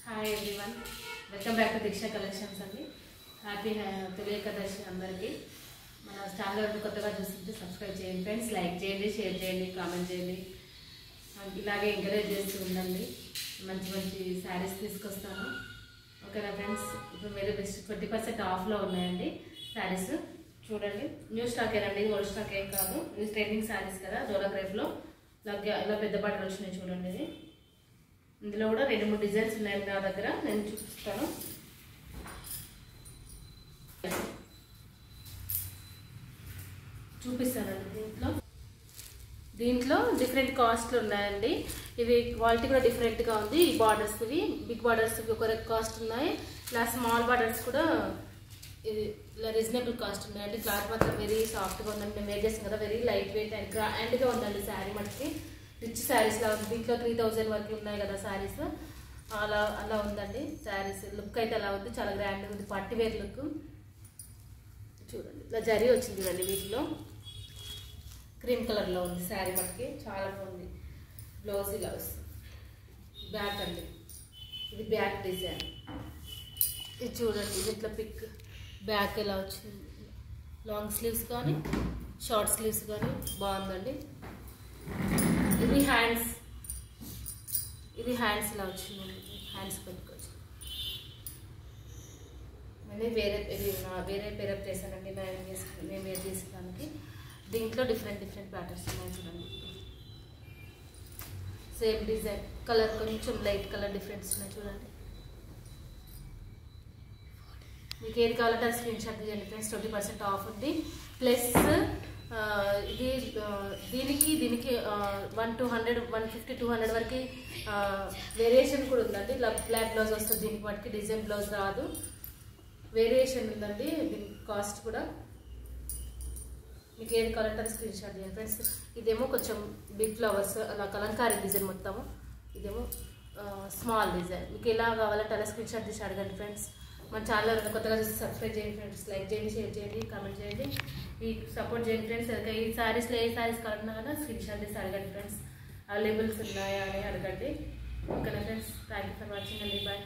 Hi everyone, welcome back to Deeksha collections అండి. Happy Tholi Ekadashi అందరికీ. మన ఛానల్ కొత్తగా చూస్తుంటే సబ్స్క్రైబ్ చేయండి ఫ్రెండ్స్, లైక్ చేయండి, షేర్ చేయండి, కామెంట్ చేయండి, ఇలాగే ఎంకరేజ్ చేస్తూ ఉండండి. మంచి మంచి శారీస్ తీసుకొస్తాను. ఓకేనా ఫ్రెండ్స్? ఇప్పుడు మీరు బెస్ట్ 20% ఆఫ్లో ఉన్నాయండి శారీస్. చూడండి, న్యూ స్టాక్ ఏనండి, ఓల్డ్ స్టాక్ ఏం కాదు. ఇది ట్రెండింగ్ శారీస్ కదా, డోలా క్రేప్లో ఇలా పెద్ద బట్టలు వచ్చినాయి. చూడండి, ఇది ఇందులో కూడా 2-3 డిజైన్స్ ఉన్నాయి నా దగ్గర, నేను చూపిస్తాను. చూపిస్తానండి. దీంట్లో డిఫరెంట్ కాస్ట్లు ఉన్నాయండి. ఇవి క్వాలిటీ కూడా డిఫరెంట్గా ఉంది. ఈ బార్డర్స్, ఇవి బిగ్ బార్డర్స్ ఒక కాస్ట్ ఉన్నాయి. ఇలా స్మాల్ బార్డర్స్ కూడా ఇది ఇలా రీజనబుల్ కాస్ట్ ఉన్నాయండి. క్లాత్ మాత్రం వెరీ సాఫ్ట్గా ఉందండి. మేము వేర్ చేస్తాం కదా, వెరీ లైట్ వెయిట్ అండ్ గ్రాండ్గా ఉందండి శారీ. మనకి రిచ్ శారీస్ లా ఉంది. దీంట్లో 3000 వరకు ఉన్నాయి కదా శారీస్, అలా ఉందండి శారీస్. లుక్ అయితే అలా ఉంది, చాలా గ్రాండ్గా ఉంది, పార్టీ వేర్ లుక్. చూడండి, ఇలా జరీ వచ్చింది చూడండి. వీటిలో క్రీమ్ కలర్లో ఉంది శారీ. మనకి చాలా బాగుంది. బ్లౌజ్ ఇలా వస్తుంది. బ్యాక్ అండి, ఇది బ్యాక్ డిజైన్. ఇది చూడండి, ఇట్లా పిక్ బ్యాక్ ఎలా వచ్చింది. లాంగ్ స్లీవ్స్ కానీ షార్ట్ స్లీవ్స్ కానీ బాగుందండి. ఇది హ్యాండ్స్ ఇలా వచ్చిందండి. హ్యాండ్స్ పెట్టుకోవచ్చు. నేను వేరే పేరప్ చేశానండి మేము వేర్ చేసుకోవడానికి. దీంట్లో డిఫరెంట్ ప్యాటర్న్స్ ఉన్నాయి చూడండి. సేమ్ డిజైన్, కలర్ కొంచెం లైట్ కలర్ డిఫరెన్స్ ఉన్నాయి చూడండి. మీకు ఏది కావాలంటే అది స్క్రీన్ షాట్ తీయండి ఫ్రెండ్స్. 20% ఆఫ్ ఉంది. ప్లస్ ఇది దీనికి 100, 150, 200 వరకు వేరియేషన్ కూడా ఉందండి. బ్లాక్ బ్లౌజ్ వస్తుంది దీనికి, వాటికి డిజైన్ బ్లౌజ్ రాదు. వేరియేషన్ ఉందండి. దీని కాస్ట్ కూడా మీకు ఏది కావాలంటే అది స్క్రీన్ షాట్ చేయండి ఫ్రెండ్స్. ఇదేమో కొంచెం బిగ్ ఫ్లవర్స్, అలా కలంకారీ డిజైన్ మొత్తము. ఇదేమో స్మాల్ డిజైన్. మీకు ఎలా కావాలంటే అలా స్క్రీన్ షాట్ తీసి అడగండి ఫ్రెండ్స్. మన ఛానల్ కొత్తగా చూసి సబ్స్క్రైబ్ చేయండి ఫ్రెండ్స్, లైక్ చేయండి, షేర్ చేయండి, కామెంట్ చేయండి, ఈ సపోర్ట్ చేయండి ఫ్రెండ్స్. ఈ శారీస్లో ఏ శారీస్ కావాలన్నా కదా స్క్రీన్ షాట్ తీసి అడగండి ఫ్రెండ్స్. అవైలబుల్స్ ఉన్నాయా అని అడగండి. ఓకేనా friends? Thank you for watching అండి. బాయ్.